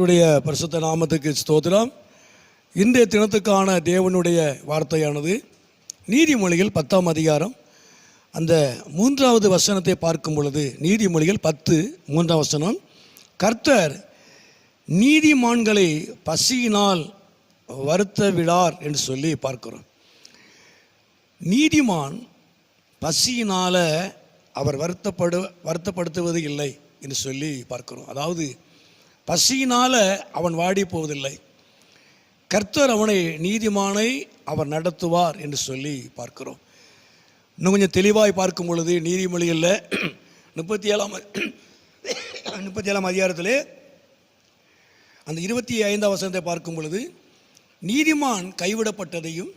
கர்த்தருடைய பரிசுத்த நாமத்துக்கு ஸ்தோத்திரம். இன்றைய தினத்துக்கான தேவனுடைய வார்த்தையானது நீதிமொழிகள் 10ஆம் அதிகாரம் அந்த 3வது வசனத்தை பார்க்கும் பொழுது, நீதிமொழிகள் 10:3 வசனம், கர்த்தர் நீதிமான்களை பசியினால் வருத்த விடார் என்று சொல்லி பார்க்கிறோம். நீதிமான் பசியினால் அவர் வருத்தப்படுத்துவது இல்லை என்று சொல்லி பார்க்கிறோம். அதாவது பசியினால் அவன் வாடி போவதில்லை. கர்த்தர் அவனை நீதிமானை அவர் நடத்துவார் என்று சொல்லி பார்க்கிறோம். இன்னும் கொஞ்சம் தெளிவாய் பார்க்கும் பொழுது நீதிமொழிகளில் 37ஆம் அதிகாரத்திலே அந்த 25ஆம் வசனத்தை பார்க்கும் பொழுது, நீதிமான் கைவிடப்பட்டதையும்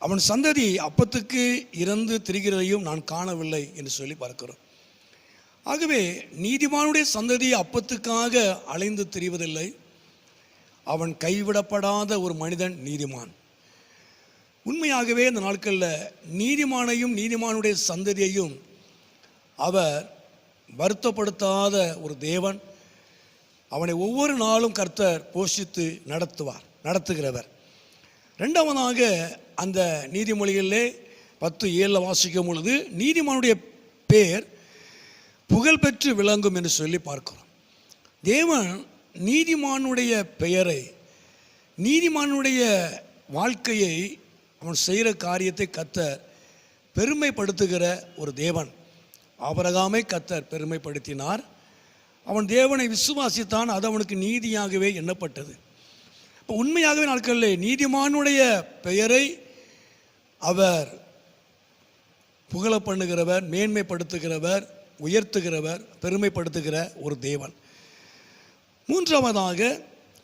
அவன் சந்ததி அப்பத்துக்கு இறந்து திரிகிறதையும் நான் காணவில்லை என்று சொல்லி பார்க்கிறோம். ஆகவே நீதிமானுடைய சந்ததி அப்பத்துக்காக அலைந்து திரிவதில்லை. அவன் கைவிடப்படாத ஒரு மனிதன் நீதிமான். உண்மையாகவே இந்த நாட்களில் நீதிமானையும் நீதிமானுடைய சந்ததியையும் அவர் வருத்தப்படுத்தாத ஒரு தேவன். அவனை ஒவ்வொரு நாளும் கர்த்தர் போஷித்து நடத்துகிறவர். ரெண்டாவதாக அந்த நீதிமொழிகளிலே 10:7 வாசிக்கும் பொழுது, நீதிமானுடைய பேர் புகழ் பெற்று விளங்கும் என்று சொல்லி பார்க்கிறோம். தேவன் நீதிமானுடைய பெயரை, நீதிமானுடைய வாழ்க்கையை, அவன் செய்கிற காரியத்தை கர்த்தர் பெருமைப்படுத்துகிற ஒரு தேவன். ஆபிரகாமை கர்த்தர் பெருமைப்படுத்தினார். அவன் தேவனை விசுவாசித்தான், அது அவனுக்கு நீதியாகவே எண்ணப்பட்டது. இப்போ உண்மையாகவே நாட்களில் நீதிமானுடைய பெயரை அவர் புகழ பண்ணுகிறவர், மேன்மைப்படுத்துகிறவர், உயர்த்துகிறவர், பெருமைப்படுத்துகிற ஒரு தேவன். மூன்றாவதாக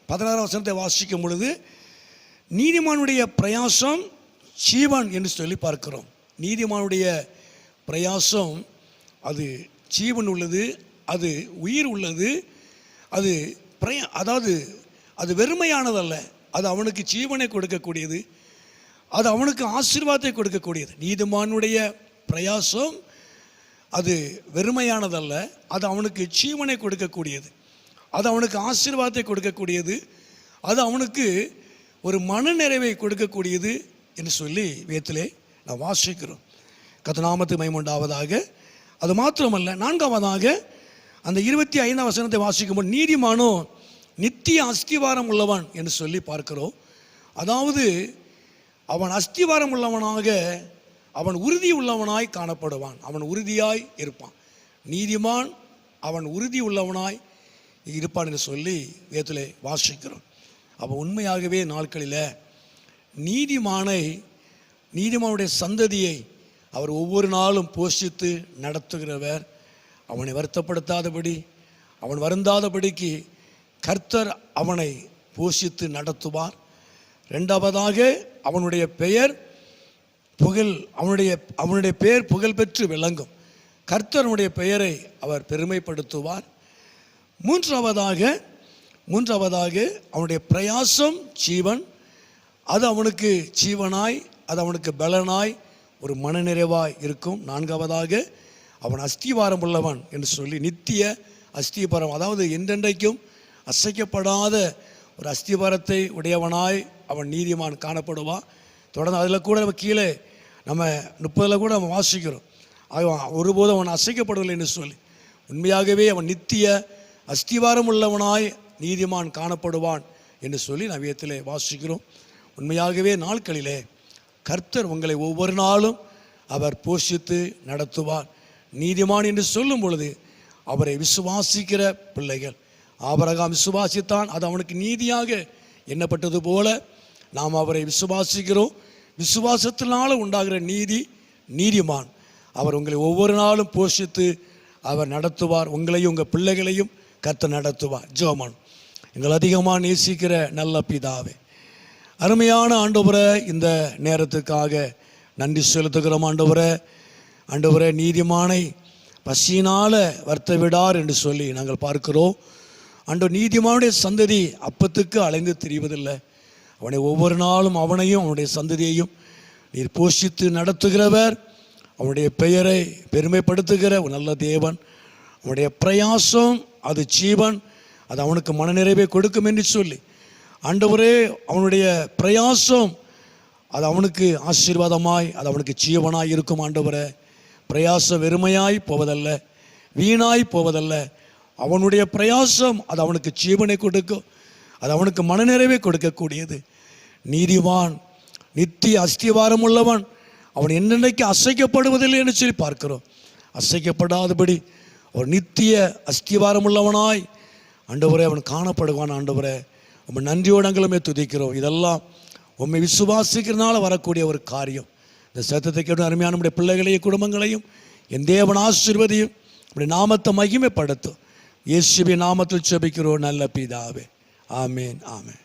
16ஆம் வசனத்தை வாசிக்கும் பொழுது, நீதிமானுடைய பிரயாசம் ஜீவன் என்று சொல்லி பார்க்கிறோம். நீதிமானுடைய பிரயாசம் அது ஜீவன் உள்ளது, அது உயிர் உள்ளது, அது அதாவது அது வெறுமையானதல்ல, அது அவனுக்கு ஜீவனை கொடுக்கக்கூடியது, அது அவனுக்கு ஆசீர்வாதத்தை கொடுக்கக்கூடியது. நீதிமானுடைய பிரயாசம் அது வெறுமையானதல்ல, அது அவனுக்கு ஜீவனை கொடுக்கக்கூடியது, அது அவனுக்கு ஆசீர்வாதத்தை கொடுக்கக்கூடியது, அது அவனுக்கு ஒரு மனநிறைவை கொடுக்கக்கூடியது என்று சொல்லி வேதத்திலே நான் வாசிக்கிறோம். கர்த்தர் நாமத்துக்கு மகிமை உண்டாவதாக. அது மாத்திரமல்ல, 4ஆவதாக அந்த 25ஆம் வசனத்தை வாசிக்கும்போது, நீதிமானோ நித்திய அஸ்திவாரம் உள்ளவன் என்று சொல்லி பார்க்கிறோம். அதாவது அவன் அஸ்திவாரம் உள்ளவனாக, அவன் உறுதி உள்ளவனாய் காணப்படுவான், அவன் உறுதியாய் இருப்பான். நீதிமான் அவன் உறுதி உள்ளவனாய் இருப்பான் என்று சொல்லி வேதத்திலே வாசிக்கிறோம். அப்போ உண்மையாகவே நாட்களில் நீதிமானுடைய சந்ததியை அவர் ஒவ்வொரு நாளும் போஷித்து நடத்துகிறவர். அவனை வருத்தப்படுத்தாதபடி, அவன் வருந்தாதபடிக்கு கர்த்தர் அவனை போஷித்து நடத்துவார். ரெண்டாவதாக அவனுடைய பெயர் புகழ் பெற்று விளங்கும். கர்த்தருடைய பெயரை அவர் பெருமைப்படுத்துவார். மூன்றாவதாக அவனுடைய பிரயாசம் ஜீவன், அது அவனுக்கு ஜீவனாய், அது அவனுக்கு பலனாய், ஒரு மனநிறைவாய் இருக்கும். 4ஆவதாக அவன் அஸ்திவாரம் உள்ளவன் என்று சொல்லி, நித்திய அஸ்திவாரம், அதாவது என்றென்றைக்கும் அசைக்கப்படாத ஒரு அஸ்திவாரத்தை உடையவனாய் அவன் நீதிமான் காணப்படுவான். தொடர்ந்து அதில் கூட நம்ம கீழே நம்ம 30 கூட நம்ம வாசிக்கிறோம், ஒருபோதும் அவன் அசைக்கப்படவில்லை என்று சொல்லி. உண்மையாகவே அவன் நித்திய அஸ்திவாரம் உள்ளவனாய் நீதிமான் காணப்படுவான் என்று சொல்லி நவியத்திலே வாசிக்கிறோம். உண்மையாகவே நாட்களிலே கர்த்தர் உங்களை ஒவ்வொரு நாளும் அவர் போஷித்து நடத்துவார். நீதிமான் என்று சொல்லும் பொழுது அவரை விசுவாசிக்கிற பிள்ளைகள், ஆபிரகாம் விசுவாசித்தான், அது அவனுக்கு நீதியாக எண்ணப்பட்டது போல நாம் அவரை விசுவாசிக்கிறோம். விசுவாசத்தினால உண்டாகிற நீதிமான் அவர் உங்களை ஒவ்வொரு நாளும் போஷித்து அவர் நடத்துவார். உங்களையும் உங்கள் பிள்ளைகளையும் கர்த்தர் நடத்துவார். ஜெபம். எங்கள் அதிகமாக நேசிக்கிற நல்ல பிதாவே, அருமையான ஆண்டவரே, இந்த நேரத்துக்காக நன்றி செலுத்துகிறோம். ஆண்டவரே, நீதிமானை பசியினால் வருத்த விடார் என்று சொல்லி நாங்கள் பார்க்கிறோம். நீதிமானுடைய சந்ததி அப்பத்துக்கு அலைந்து திரிவதில்லை. அவனை ஒவ்வொரு நாளும் அவனையும் அவனுடைய சந்ததியையும் நீர் போஷித்து நடத்துகிறவர். அவனுடைய பெயரை பெருமைப்படுத்துகிற ஒரு நல்ல தேவன். அவனுடைய பிரயாசம் அது ஜீவன், அது அவனுக்கு மனநிறைவை கொடுக்கும் என்று சொல்லி, ஆண்டவரே அவனுடைய பிரயாசம் அது அவனுக்கு ஆசீர்வாதமாய், அது அவனுக்கு ஜீவனாய் இருக்கும். ஆண்டவரே, பிரயாசம் வெறுமையாய் போவதல்ல, வீணாய் போவதல்ல. அவனுடைய பிரயாசம் அது அவனுக்கு ஜீவனை கொடுக்கும், அது அவனுக்கு மனநிறைவை கொடுக்கக்கூடியது. நீதிவான், நித்திய அஸ்திவாரம் உள்ளவன், அவன் என்னென்னைக்கு அசைக்கப்படுவதில்லை என்று சொல்லி பார்க்கிறோம். அசைக்கப்படாதபடி ஒரு நித்திய அஸ்திவாரம் உள்ளவனாய் ஆண்டவரே அவன் காணப்படுவான். ஆண்டவரே, உம்மை நன்றியோடு நாங்களுமே துதிக்கிறோம். இதெல்லாம் உம்மை விசுவாசிக்கிறதுனால வரக்கூடிய ஒரு காரியம். இந்த சத்தத்தை கேட்டு அருமையான நம்முடைய பிள்ளைகளையும் குடும்பங்களையும் என் தேவன் ஆசீர்வதியும், நம்முடைய நாமத்தை மகிமைப்படுத்தும். இயேசுவின் நாமத்தில் ஜெபிக்கிறோம் நல்ல பிதாவே. ஆமேன், ஆமேன்.